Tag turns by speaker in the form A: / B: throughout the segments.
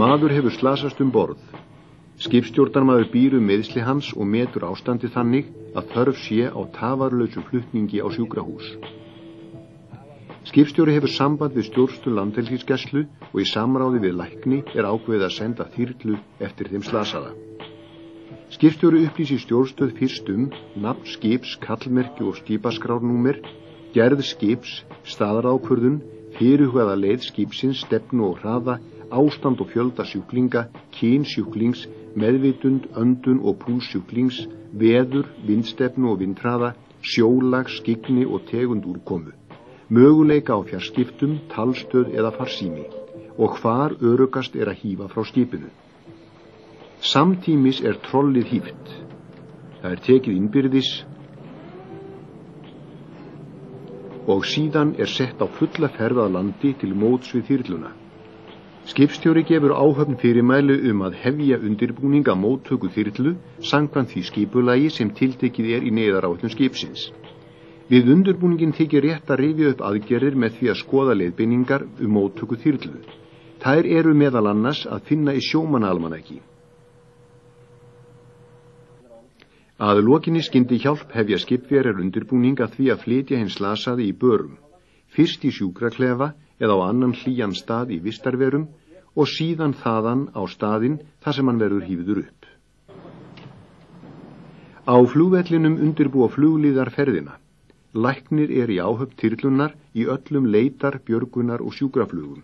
A: Maður hefur slasast borð. Skipstjórnarmaður býr meiðsli hans og metur ástandið þannig að þörf sé á tafarlausu flutningi á sjúkrahús. Skipstjóri hefur samband við stjórnstöð Landhelgisgæslu og í samráði við lækni ákveðið að senda þyrlu eftir þeim slasaða. Skipstjóri upplýsir stjórnstöð fyrst nafn skips, kallmerki og skipaskrárnúmer, gerð skips, staðarákvörðun, fyrirhugaða leið skipsins, stefnu og hraða, ástand og fjölda sjúklinga, kyn sjúklings, meðvitund, öndun og púls sjúklings, veður, vindstefnu og vindhraða, sjólag, skyggni og tegund úrkomu, möguleika á fjarskiptum, talstöð eða farsími og hvar öruggast að hífa frá skipinu. Samtímis trollið híft. Það tekið innbyrðis og síðan sett á fulla ferð að landi til móts við þyrluna. Skipstjóri gefur áhöfn fyrirmæli að hefja undirbúning að móttöku þyrlu samkvæmt því skipulagi sem tiltekið í neyðaráætlun skipsins. Við undirbúningin þykir rétt að rifja upp aðgerðir með því að skoða leiðbeiningar móttöku þyrlu. Þær meðal annars að finna í sjómannaalmanaki. Að lokinni skyndihjálp hefja skipverjar undirbúning að því að flytja hinn slasaði í börum, fyrst í sjúkraklefa eða á annan hlýjan stað í vistarverum og síðan þaðan á staðinn þar sem hann verður hífður upp. Á flugvellinum undirbúa flugliðar ferðina. Læknir í áhöfn þyrlunnar í öllum leitar, björgunar og sjúkraflugum.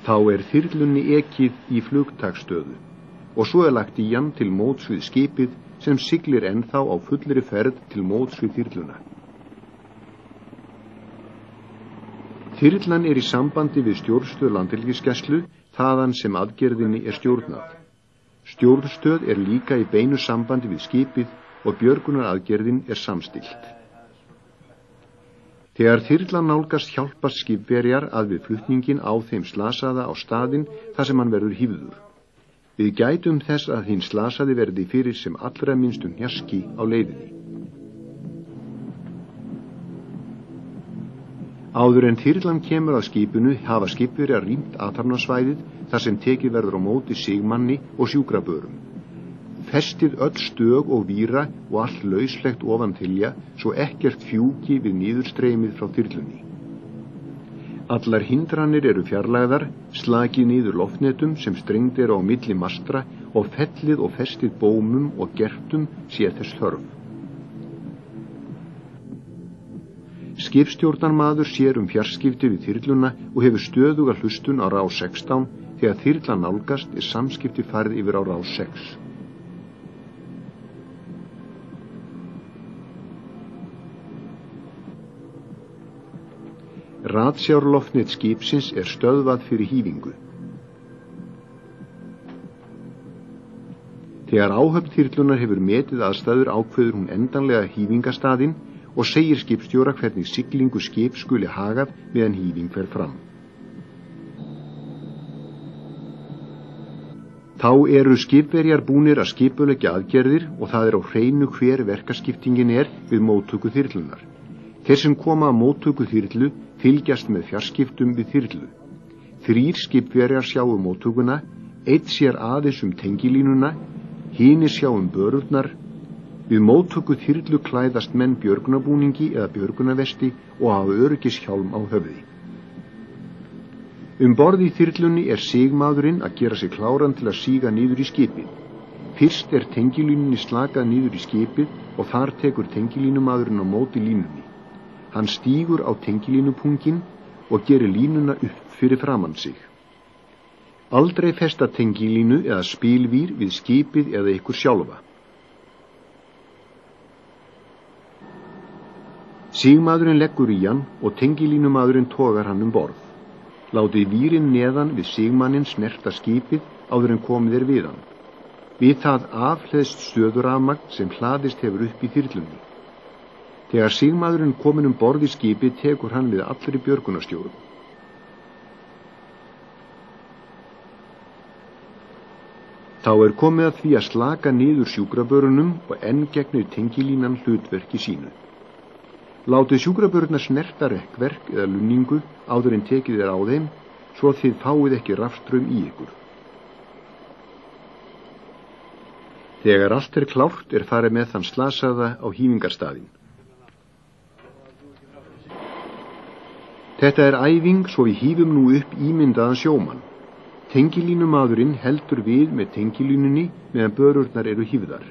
A: Þá þyrlunni ekið í flugtaksstöðu og svo lagt í hann til móts við skipið sem siglir ennþá á fullri ferð til móts við þyrluna. Þyrlan í sambandi við stjórnstöð Landhelgisgæslu þaðan sem aðgerðinni stjórnað. Stjórnstöð líka í beinu sambandi við skipið og björgunaraðgerðin samstillt. Þegar þyrlan nálgast hjálpast skipverjar að við flutningin á þeim slasaða á staðinn þar sem hann verður hífður. Við gætum þess að hinn slasaði verði fyrir sem allra minnstum hnjaski á leiðinni. Áður en þyrlan kemur að skipinu hafa skipverjar rýmt athafnasvæðið þar sem tekið verður á móti sigmanni og sjúkrabörum. Festið öll stög og víra og allt lauslegt ofantilja svo ekkert fjúki við niðurstreymið frá þyrlunni. Allar hindranir fjarlægðar, slakið niður loftnetum sem strengd á milli mastra og fellið og festið bómum og gertum sé þess þörf. Skipstjórnarmaður sér fjarskipti við þyrluna og hefur stöðuga hlustun á rás 16 þegar þyrlan nálgast samskipti færð yfir á rás 6. Ratsjárloftnet skipsins stöðvað fyrir hífingu. Þegar áhöfn þyrlunar hefur metið aðstæður ákveður hún endanlega hífingastaðinn og segir skipstjóra hvernig siglingu skip skuli hagað meðan hífing fer fram. Þá skipverjar búnir að skipuleggja aðgerðir og það á hreinu hver verkaskiptingin við móttöku þyrlunar. Þeir sem koma að móttöku þyrlu fylgjast með fjarskiptum við þyrlu. 3 skipverjar sjá móttökuna, 1 sér aðeins tengilínuna, hinir sjá börurnar. Við móttöku þyrlu klæðast menn björgunarbúningi eða björgunarvesti og hafa öryggishjálm á höfði. Borð í þyrlunni sigmaðurinn að gera sig kláran til að síga niður í skipið. Fyrst tengilínunni slakað niður í skipið og þar tekur tengilínumaðurinn á móti línunni. Hann stígur á tengilínupungin og gerir línuna upp fyrir framan sig. Aldrei festa tengilínu eða spilvír við skipið eða ykkur sjálfa. Sigmaðurinn leggur í hann og tengilínumaðurinn togar hann borð. Látið vírinn neðan við sigmanninn snerta skipið áður en komið við hann. Við það afhleðst stöðurafmagn sem hlaðist hefur upp í þyrlunni. Þegar sigmaðurinn kominn borð í skipið tekur hann við allri björgunarstjórum. Þá komið að því að slaka niður sjúkrabörunum og enn gegnir tengilínan hlutverki sínu. Látið sjúkrabörurnar snerta rekkverk eða lunningu áður en tekið á þeim, svo þið fáið ekki rafstraum í ykkur. Þegar allt klárt farið með þann slasaða á hífingarstaðinn. Þetta æfing svo við hífum nú upp ímyndaðan sjómann. Tengilínumaðurinn heldur við með tengilínunni meðan börurnar eru hífðar.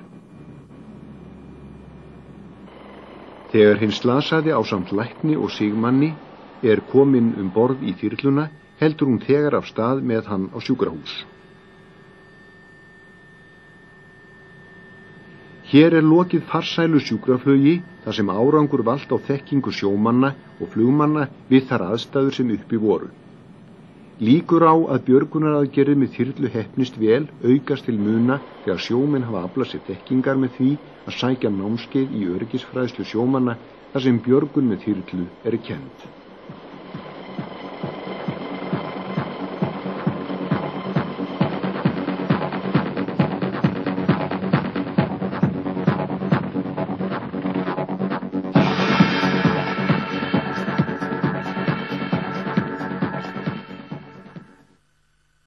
A: Þegar hinn slasaði ásamt lækni og sigmanni kominn borð í þyrluna, heldur hún þegar af stað með hann á sjúkrahús. Hér lokið farsælu sjúkraflugi þar sem árangur valt á þekkingu sjómanna og flugmanna við þær aðstæður sem uppi voru. Líkur á að björgunaraðgerðir með þyrlu heppnist vel aukast til muna þegar sjómenn hafa aflað sér þekkingar með því að sækja námskeið í öryggisfræðslu sjómanna þar sem björgun með þyrlu kennd.